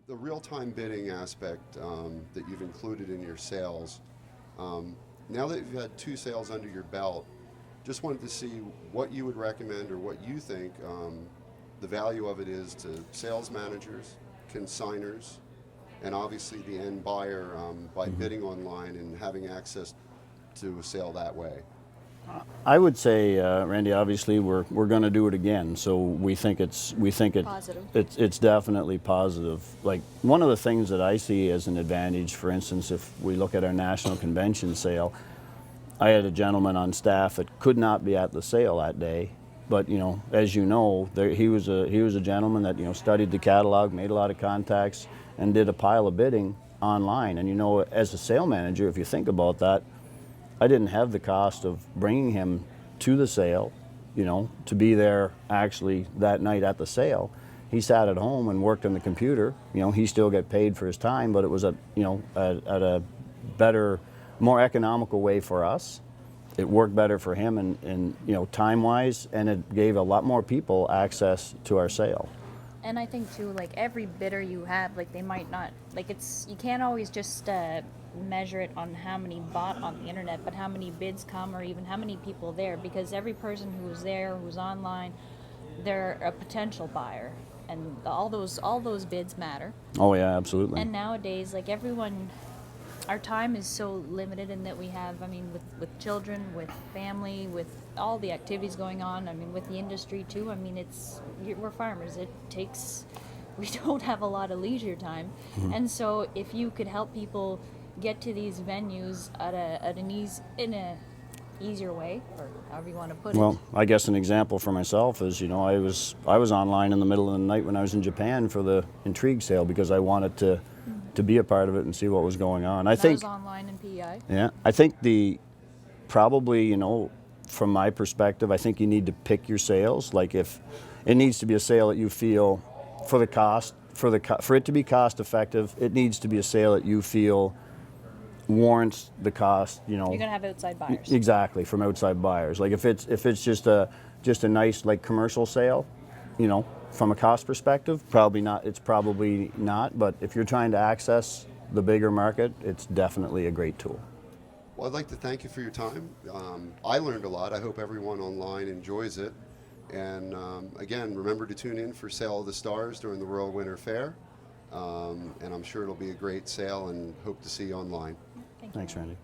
the real-time bidding aspect that you've included in your sales, now that you've had two sales under your belt, just wanted to see what you would recommend or what you think the value of it is to sales managers, consigners, and obviously the end buyer by bidding online and having access to a sale that way. I would say, Randy, obviously we're going to do it again, so we think Positive. it's definitely positive. Like one of the things that I see as an advantage, for instance, if we look at our national convention sale, I had a gentleman on staff that could not be at the sale that day, but as you know, he was a gentleman that studied the catalog, made a lot of contacts, and did a pile of bidding online. And as a sale manager, if you think about that, I didn't have the cost of bringing him to the sale, to be there actually that night at the sale. He sat at home and worked on the computer. He still get paid for his time, but it was at a better, more economical way for us. It worked better for him and time-wise, and it gave a lot more people access to our sale. And I think too, like every bidder you have, like they might not, like you can't always just measure it on how many bought on the internet, but how many bids come or even how many people there, because every person who's there, who's online, they're a potential buyer, and all those bids matter. Oh yeah, absolutely. And nowadays, like everyone, our time is so limited in that we have, I mean, with children, with family, with all the activities going on, I mean, with the industry too, I mean, we're farmers. We don't have a lot of leisure time. Mm-hmm. And so if you could help people get to these venues in an easier way, or however you want to put it. Well, I guess an example for myself is, I was online in the middle of the night when I was in Japan for the Intrigue sale because I wanted to be a part of it and see what was going on. I think was online in PEI. Yeah, I think probably, from my perspective, I think you need to pick your sales. Like if it needs to be a sale that you feel for the cost, for it to be cost effective, it needs to be a sale that you feel warrants the cost. You're gonna have outside buyers. Exactly, from outside buyers. Like if it's just a nice like commercial sale, from a cost perspective, probably not. It's probably not. But if you're trying to access the bigger market, it's definitely a great tool. Well, I'd like to thank you for your time. I learned a lot. I hope everyone online enjoys it. And again, remember to tune in for Sale of the Stars during the Royal Winter Fair. And I'm sure it'll be a great sale and hope to see you online. Thanks, Randy.